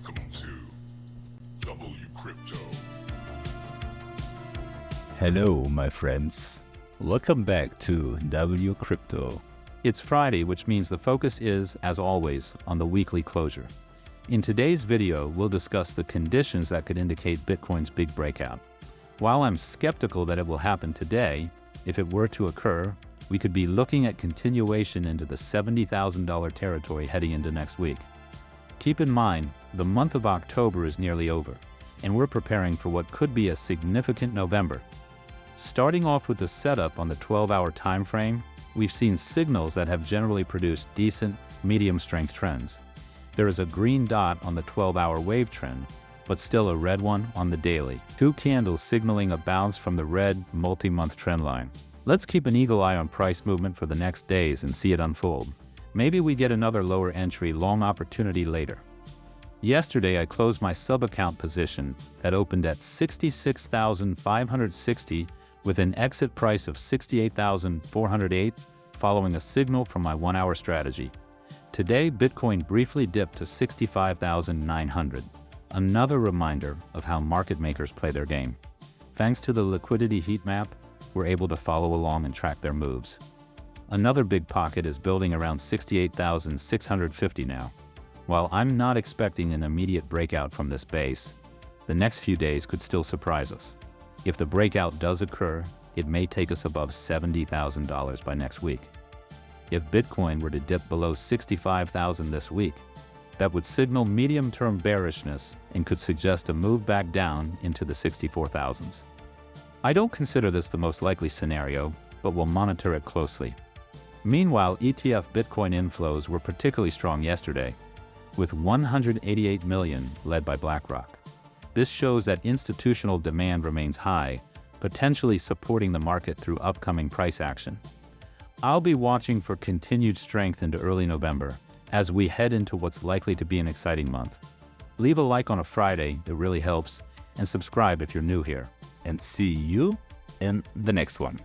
Welcome to WCrypto. Hello, my friends. Welcome back to WCrypto. It's Friday, which means the focus is, as always, on the weekly closure. In today's video, we'll discuss the conditions that could indicate Bitcoin's big breakout. While I'm skeptical that it will happen today, if it were to occur, we could be looking at continuation into the $70,000 territory heading into next week. Keep in mind, the month of October is nearly over, and we're preparing for what could be a significant November. Starting off with the setup on the 12-hour time frame, we've seen signals that have generally produced decent, medium-strength trends. There is a green dot on the 12-hour wave trend, but still a red one on the daily. Two candles signaling a bounce from the red multi-month trend line. Let's keep an eagle eye on price movement for the next days and see it unfold. Maybe we get another lower entry long opportunity later. Yesterday, I closed my sub-account position that opened at 66,560 with an exit price of 68,408 following a signal from my 1-hour strategy. Today, Bitcoin briefly dipped to 65,900. Another reminder of how market makers play their game. Thanks to the liquidity heat map, we're able to follow along and track their moves. Another big pocket is building around 68,650 now. While I'm not expecting an immediate breakout from this base, the next few days could still surprise us. If the breakout does occur, it may take us above $70,000 by next week. If Bitcoin were to dip below 65,000 this week, that would signal medium-term bearishness and could suggest a move back down into the 64,000s. I don't consider this the most likely scenario, but we'll monitor it closely. Meanwhile, ETF Bitcoin inflows were particularly strong yesterday, with 188 million led by BlackRock. This shows that institutional demand remains high, potentially supporting the market through upcoming price action. I'll be watching for continued strength into early November as we head into what's likely to be an exciting month. Leave a like on a Friday, it really helps, and subscribe if you're new here. And see you in the next one.